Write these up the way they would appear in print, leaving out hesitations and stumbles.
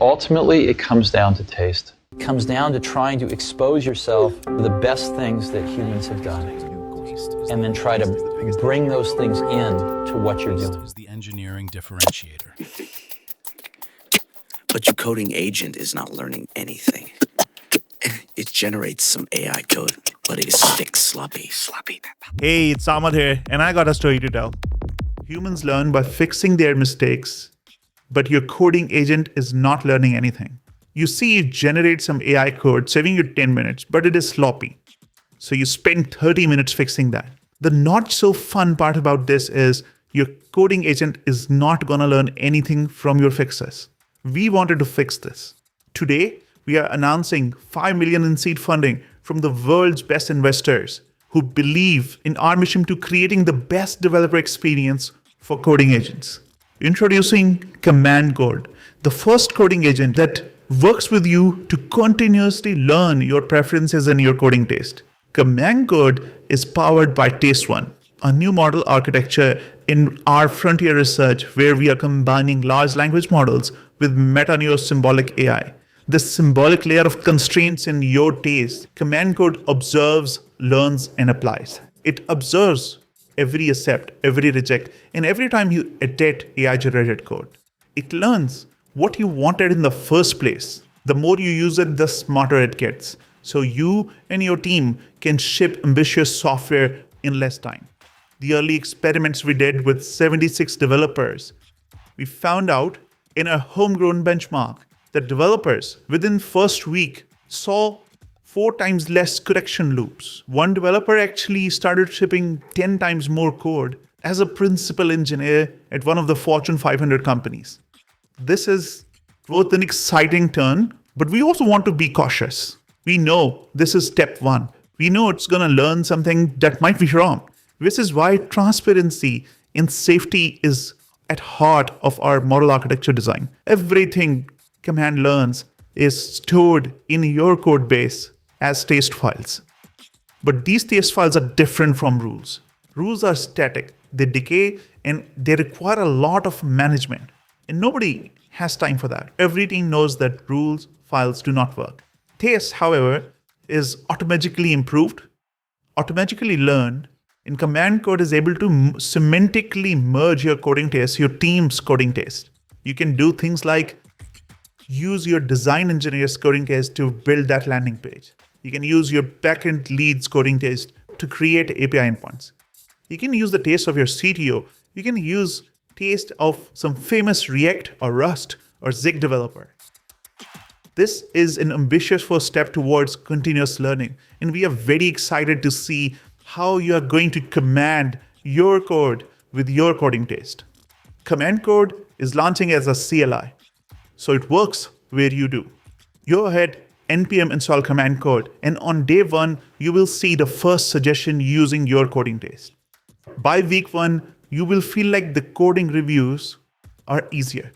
Ultimately, it comes down to taste. It comes down to trying to expose yourself to the best things that humans have done, and then try to bring those things in to what you're doing. Is the engineering differentiator. But your coding agent is not learning anything. It generates some AI code, but it is thick, sloppy. Hey, it's Ahmad here, and I got a story to tell. Humans learn by fixing their mistakes, but your coding agent is not learning anything. You see, you generate some AI code saving you 10 minutes, but it is sloppy. So you spend 30 minutes fixing that. The not so fun part about this is your coding agent is not going to learn anything from your fixes. We wanted to fix this. Today, we are announcing $5 million in seed funding from the world's best investors who believe in our mission to creating the best developer experience for coding agents. Introducing CommandCode, the first coding agent that works with you to continuously learn your preferences and your coding taste. CommandCode is powered by taste-1, a new model architecture in our frontier research where we are combining large language models with neuro-symbolic AI. This symbolic layer of constraints in your taste, CommandCode observes, learns, and applies. It observes every accept, every reject, and every time you edit AI-generated code. It learns what you wanted in the first place. The more you use it, the smarter it gets. So you and your team can ship ambitious software in less time. The early experiments we did with 76 developers, we found out in a homegrown benchmark that developers within first week saw 4 times less correction loops. One developer actually started shipping 10 times more code as a principal engineer at one of the Fortune 500 companies. This is both an exciting turn, but we also want to be cautious. We know this is step 1. We know it's going to learn something that might be wrong. This is why transparency and safety is at heart of our model architecture design. Everything command learns is stored in your code base as taste files. But these taste files are different from rules. Rules are static, they decay, and they require a lot of management. And nobody has time for that. Every team knows that rules files do not work. Taste, however, is automatically improved, automatically learned, and CommandCode is able to semantically merge your coding taste, your team's coding taste. You can do things like use your design engineer's coding taste to build that landing page. You can use your backend lead's coding taste to create API endpoints. You can use the taste of your CTO. You can use taste of some famous React or Rust or Zig developer. This is an ambitious first step towards continuous learning, and we are very excited to see how you are going to command your code with your coding taste. CommandCode is launching as a CLI, so it works where you do. Go ahead, npm install CommandCode, and on day 1, you will see the first suggestion using your coding taste. By week 1, you will feel like the coding reviews are easier.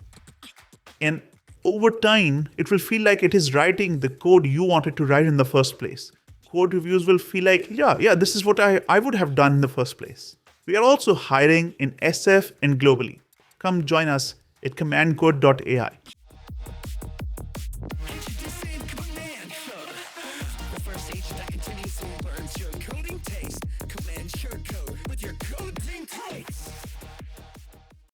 And over time, it will feel like it is writing the code you wanted to write in the first place. Code reviews will feel like, yeah, this is what I would have done in the first place. We are also hiring in SF and globally. Come join us at CommandCode.ai.